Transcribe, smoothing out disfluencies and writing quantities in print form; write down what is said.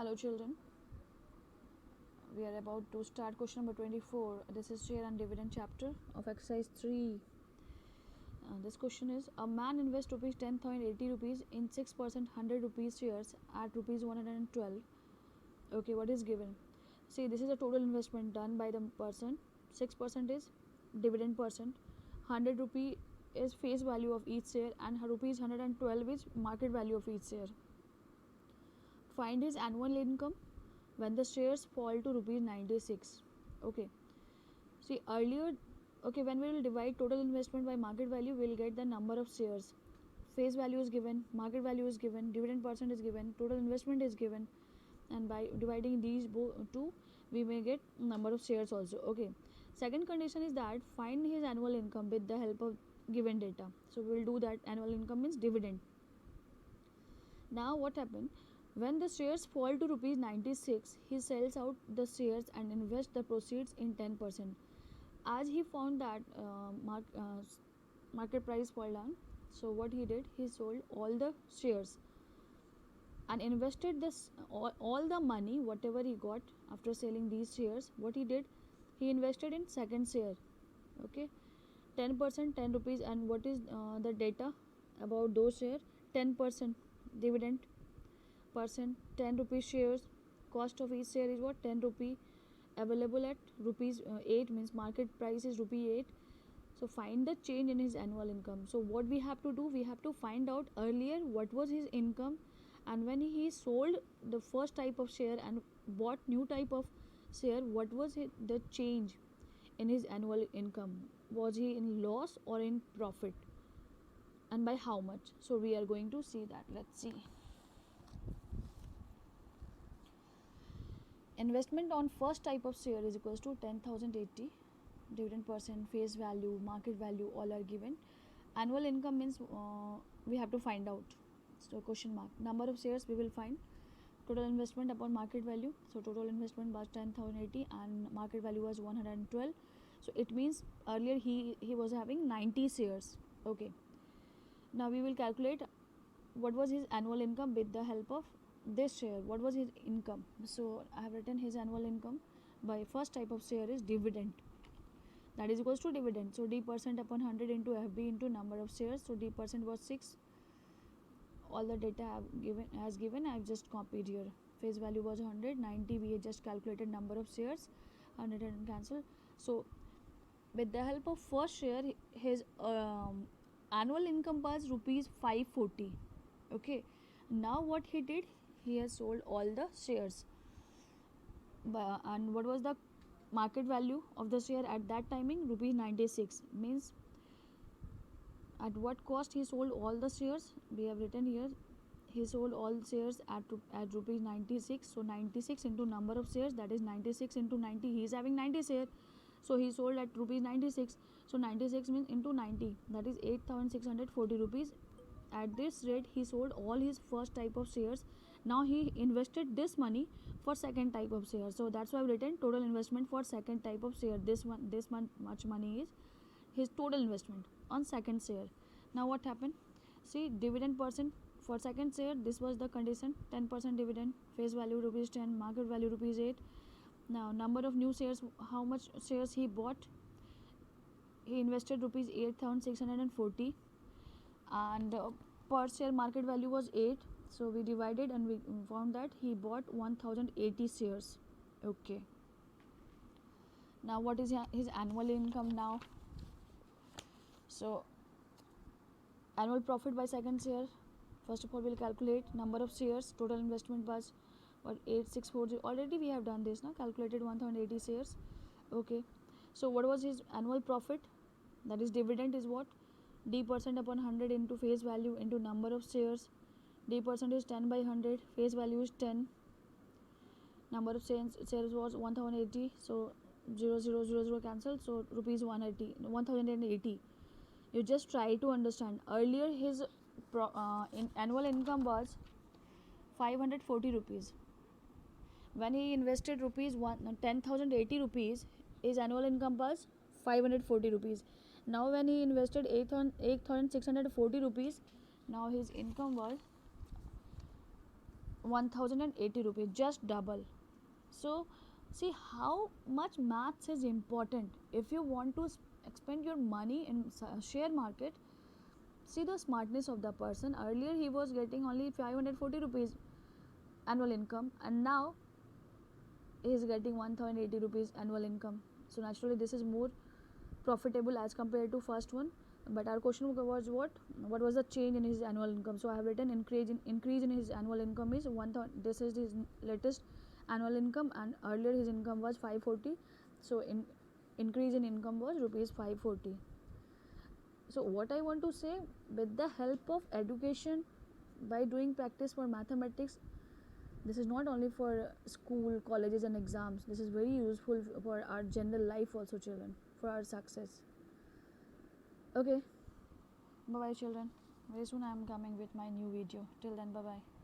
Hello children, we are about to start question number 24. This is share and dividend chapter of exercise 3. This question is, a man invests rupees 10,080 rupees in 6% 100 rupees shares at rupees 112. Okay, what is given? See, this is a total investment done by the person. 6% is dividend percent, 100 rupee is face value of each share, and rupees 112 is market value of each share. Find his annual income when the shares fall to rupees 96. Okay, see earlier, okay, when we will divide total investment by market value, we will get the number of shares. Face value is given, market value is given, dividend percent is given, total investment is given, and by dividing these two, we may get number of shares also. Okay, second condition is that find his annual income with the help of given data. So we will do that. Annual income means dividend. Now what happened? When the shares fall to rupees 96, he sells out the shares and invests the proceeds in 10%. As he found that market price fall down, so what he did, he sold all the shares and invested this all the money whatever he got after selling these shares. What he did, he invested in second share. Okay, 10%, 10 rupees, and what is the data about those shares? 10% dividend percent, 10 rupees shares, cost of each share is what? 10 rupee, available at rupees 8, means market price is rupee 8. So find the change in his annual income. So what we have to do, we have to find out earlier what was his income, and when he sold the first type of share and bought new type of share, what was the change in his annual income? Was he in loss or in profit, and by how much? So we are going to see that. Let's see. Investment on first type of share is equals to 10,080. Dividend percent, face value, market value, all are given. Annual income means we have to find out. So question mark. Number of shares we will find. Total investment upon market value. So total investment was 10,080 and market value was 112. So it means earlier he was having 90 shares. Okay. Now we will calculate what was his annual income with the help of this share. What was his income? So I have written his annual income by first type of share is dividend. That is equals to dividend. So d percent upon 100 into FB into number of shares. So d percent was 6. All the data I have given, I have just copied here. Face value was 100, 90 we just calculated number of shares, 100 and cancel. So with the help of first share, his annual income was rupees 540. Okay, now what he did, he has sold all the shares. And what was the market value of the share at that timing? Rupees 96. Means at what cost he sold all the shares? We have written here, he sold all shares at rupees 96. So 96 into number of shares, that is 96 into 90. He is having 90 shares, so he sold at rupees 96. So 96 means into 90, that is 8,640 rupees. At this rate he sold all his first type of shares. Now he invested this money for second type of share. So that's why I've written total investment for second type of share. This much money is his total investment on second share. Now what happened? See, dividend percent for second share, this was the condition, 10% dividend, face value rupees 10, market value rupees 8. Now number of new shares, how much shares he bought? He invested rupees 8,640 and per share market value was 8. So we divided and we found that he bought 1,080 shares. Okay, now what is his annual income now? So annual profit by second share, first of all we'll calculate number of shares. Total investment was what, 8640. Already we have done this now, calculated 1,080 shares. Okay, so what was his annual profit? That is dividend is what? D percent upon 100 into face value into number of shares. D percent is 10 by 100, face value is 10, number of shares was 1,080. So 0000 cancel, so rupees 1,080. You just try to understand. Earlier his annual income was 540 rupees. When he invested rupees 10,080 rupees, his annual income was 540 rupees. Now when he invested 8,640 rupees, now his income was 1080 rupees, just double. So see how much maths is important. If you want to expend your money in share market, see the smartness of the person. Earlier he was getting only 540 rupees annual income, and now he is getting 1080 rupees annual income. So naturally this is more profitable as compared to first one. But our question was what was the change in his annual income. So I have written increase in his annual income is 1000. This is his latest annual income, and earlier his income was 540. So increase in income was rupees 540. So what I want to say, with the help of education, by doing practice for mathematics, this is not only for school, colleges and exams, this is very useful for our general life also, children, for our success. Okay, bye bye children. Very soon I am coming with my new video. Till then, bye bye.